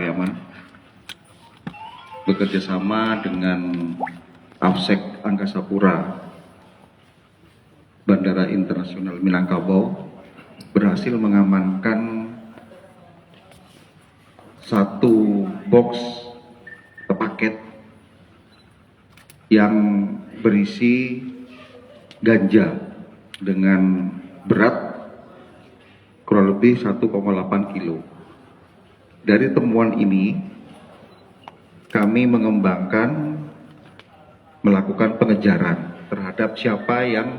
Pariaman bekerja sama dengan Afsek Angkasa Pura Bandara Internasional Minangkabau berhasil mengamankan satu box paket yang berisi ganja dengan berat kurang lebih 1,8 kilo. Dari temuan ini, kami mengembangkan melakukan pengejaran terhadap siapa yang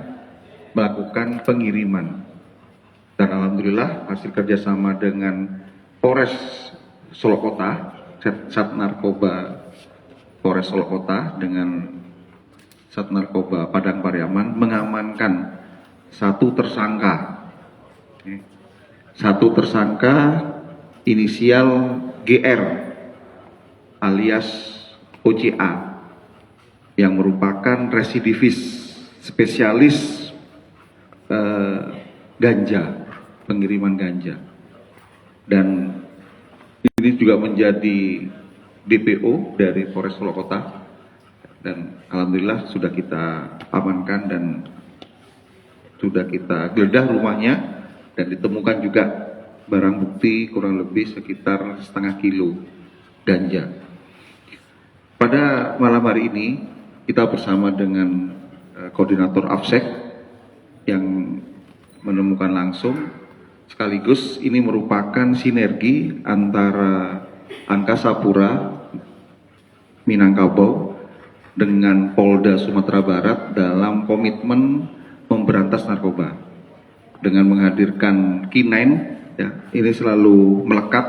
melakukan pengiriman. Dan alhamdulillah hasil kerjasama dengan Polres Solo Kota, Sat Narkoba Polres Solo Kota dengan Sat Narkoba Padang Pariaman mengamankan satu tersangka inisial GR alias OCA yang merupakan residivis spesialis ganja, pengiriman ganja, dan ini juga menjadi DPO dari Polres Solo Kota, dan alhamdulillah sudah kita amankan dan sudah kita geledah rumahnya dan ditemukan juga barang bukti kurang lebih sekitar setengah kilo ganja. Pada malam hari ini kita bersama dengan koordinator Afsek yang menemukan langsung, sekaligus ini merupakan sinergi antara Angkasa Pura Minangkabau dengan Polda Sumatera Barat dalam komitmen memberantas narkoba dengan menghadirkan K9 ya, ini selalu melekat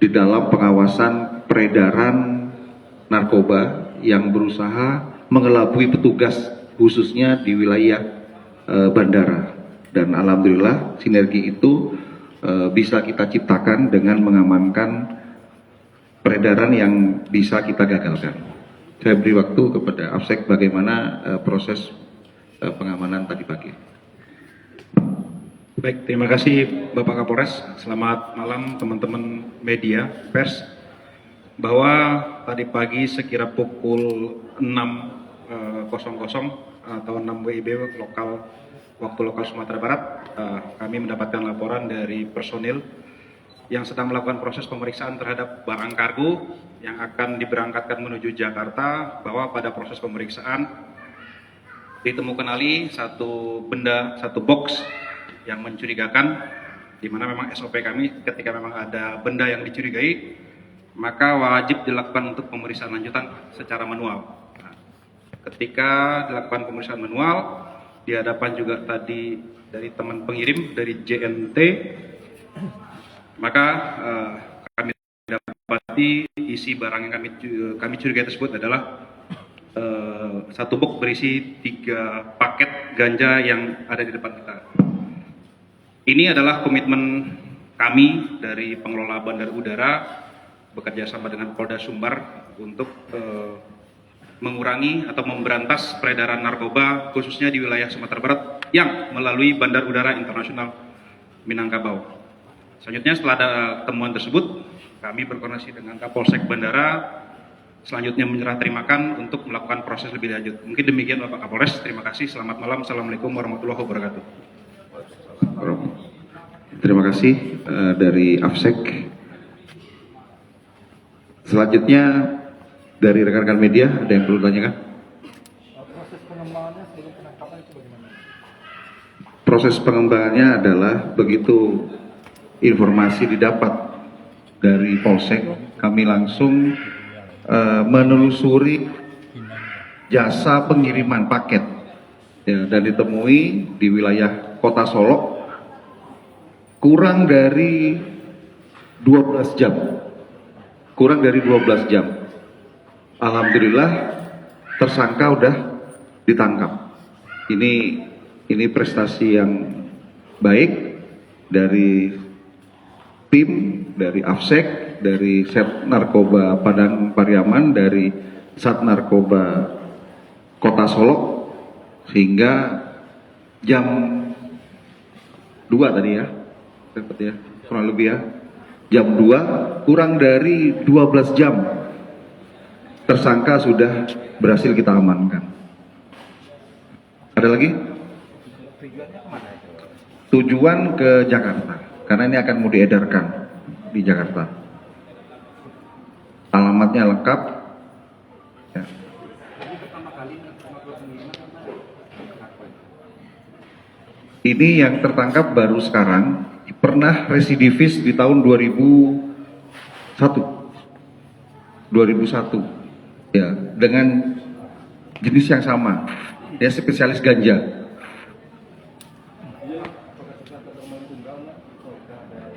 di dalam pengawasan peredaran narkoba yang berusaha mengelabui petugas khususnya di wilayah bandara, dan alhamdulillah sinergi itu bisa kita ciptakan dengan mengamankan peredaran yang bisa kita gagalkan. Saya beri waktu kepada Afsek bagaimana proses pengamanan tadi pagi. Baik, terima kasih Bapak Kapolres. Selamat malam teman-teman media, pers. Bahwa tadi pagi sekira pukul 6.00 atau 6 WIB waktu lokal Sumatera Barat, kami mendapatkan laporan dari personil yang sedang melakukan proses pemeriksaan terhadap barang kargo yang akan diberangkatkan menuju Jakarta, bahwa pada proses pemeriksaan ditemukan satu benda, satu box yang mencurigakan, di mana memang SOP kami ketika memang ada benda yang dicurigai, maka wajib dilakukan untuk pemeriksaan lanjutan secara manual. Nah, ketika dilakukan pemeriksaan manual, di hadapan juga tadi dari teman pengirim dari JNT, maka kami dapati isi barang yang kami curigai tersebut adalah satu box berisi 3 paket ganja yang ada di depan kita. Ini adalah komitmen kami dari pengelola Bandara Udara bekerja sama dengan Polda Sumbar untuk mengurangi atau memberantas peredaran narkoba khususnya di wilayah Sumatera Barat yang melalui Bandara Udara Internasional Minangkabau. Selanjutnya setelah ada temuan tersebut, kami berkoordinasi dengan Kapolsek Bandara, selanjutnya menyerah terimakan untuk melakukan proses lebih lanjut. Mungkin demikian Bapak Kapolres, terima kasih, selamat malam, Assalamualaikum warahmatullahi wabarakatuh. Terima kasih dari Afsek. Selanjutnya dari rekan-rekan media, ada yang perlu ditanyakan? Proses pengembangannya sebelum penangkapan itu bagaimana? Proses pengembangannya adalah begitu informasi didapat dari Polsek, kami langsung menelusuri jasa pengiriman paket ya, dan ditemui di wilayah Kota Solo kurang dari 12 jam. Alhamdulillah tersangka udah ditangkap. Ini prestasi yang baik dari tim, dari Afsek, dari Sat Narkoba Padang Pariaman, dari Sat Narkoba Kota Solo, sehingga jam 2 tadi ya, kurang lebih ya, jam 2, kurang dari 12 jam tersangka sudah berhasil kita amankan. Ada lagi? Tujuannya kemana itu? Tujuan ke Jakarta, karena ini akan mau diedarkan di Jakarta. Alamatnya lengkap. Ya. Ini yang tertangkap baru sekarang, pernah residivis di tahun 2001, ya, dengan jenis yang sama, dia spesialis ganja.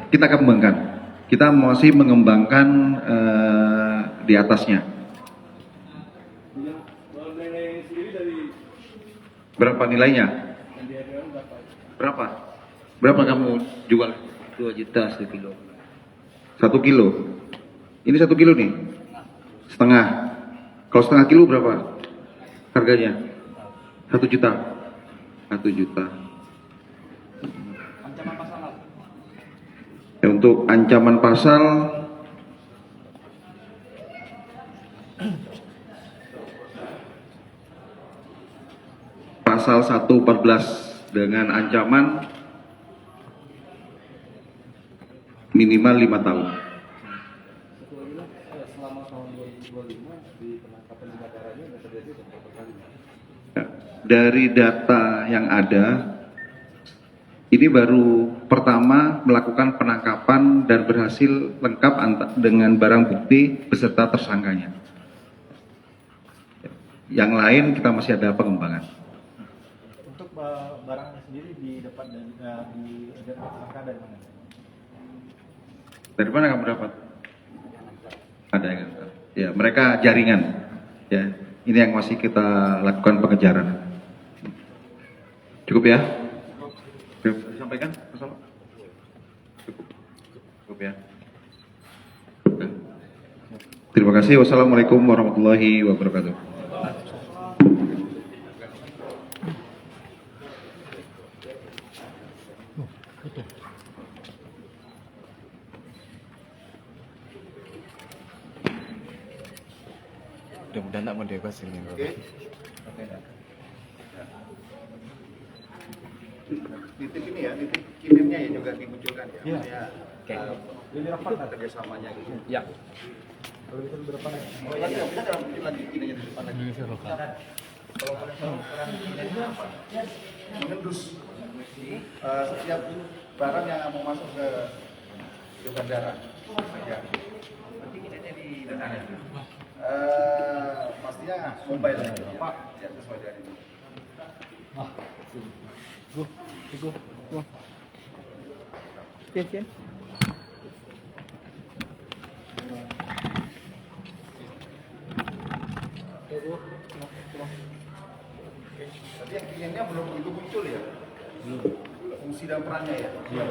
Kita kembangkan, kita masih mengembangkan di atasnya. Berapa nilainya? Berapa? Berapa kamu jual? 2 juta 1 kilo. 1 kilo. Ini 1 kilo nih. Setengah. Kalau setengah kilo berapa harganya? 1 juta. 1 juta. Ancaman pasal apa? Ya, untuk ancaman pasal pasal 114 dengan ancaman minimal 5 tahun. Selama tahun 2025 di penangkapan di Madara ini ada terjadi beberapa kali. Ya, dari data yang ada, ini baru pertama melakukan penangkapan dan berhasil lengkap dengan barang bukti beserta tersangkanya. Yang lain kita masih ada pengembangan. Untuk barangnya sendiri didapat di tersangka dari mana? Dari mana kamu dapat? Ada yang ya, mereka jaringan. Ya, ini yang masih kita lakukan pengejaran. Cukup ya? Cukup disampaikan? Cukup. Cukup ya. Terima kasih. Wassalamualaikum warahmatullahi wabarakatuh. Mudah-mudahan tak mau dibahas ini. Titik ini ya, titik kirimnya ya juga dimunculkan ya. Iya. Oke. Ini rapat Kerjasamanya gitu. Ya. kalau bisa berapa nih? Oh lagi nggak bisa dalam lagi ini di depan lagi. Kalau mengendus setiap barang yang mau masuk ke bandara. Ya. Nanti kita jadi bandara. Pastinya mobile ya, Pak. Ya, sesuai dari ini. Go. Siap. Tapi yang kirimnya belum begitu muncul ya? Fungsi dan perannya ya? Iya.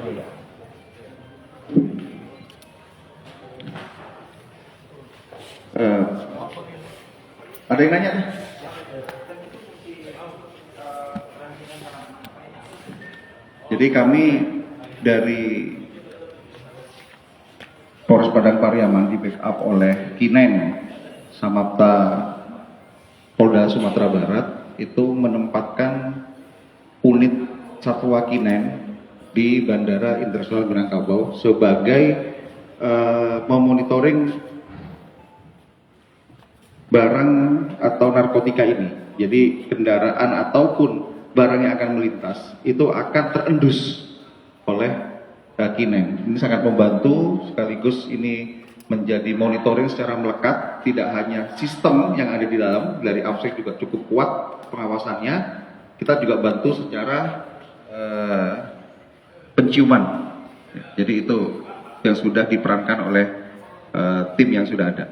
Ada yang nanya? Jadi kami dari Polres Padang Pariaman di backup oleh Kinen Samapta Polda Sumatera Barat itu menempatkan unit Satwa Kinen di Bandara Internasional Minangkabau sebagai memonitoring barang atau narkotika ini. Jadi kendaraan ataupun barang yang akan melintas itu akan terendus oleh Kinen. Ini sangat membantu, sekaligus ini menjadi monitoring secara melekat, tidak hanya sistem yang ada di dalam, dari APSEC juga cukup kuat pengawasannya, kita juga bantu secara penciuman. Jadi itu yang sudah diperankan oleh tim yang sudah ada.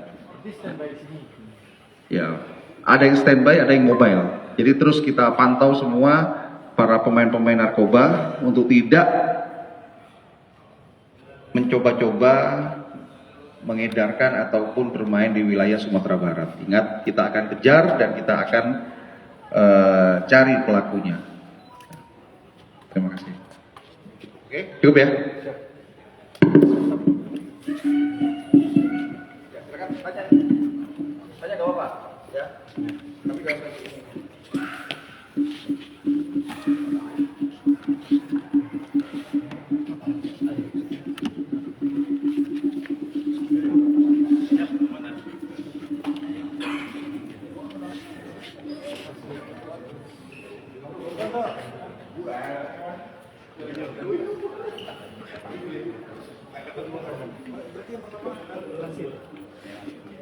Ya, ada yang standby, ada yang mobile. Jadi terus kita pantau semua para pemain-pemain narkoba untuk tidak mencoba-coba mengedarkan ataupun bermain di wilayah Sumatera Barat. Ingat, kita akan kejar dan kita akan cari pelakunya. Terima kasih. Oke, cukup ya.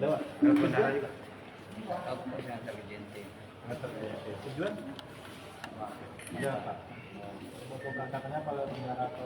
Lewat. Lewat bandara juga. Aku bisa antar ke Jente. Tujuan? Ya, Pak. Mau keberangkatannya kalau bandara ke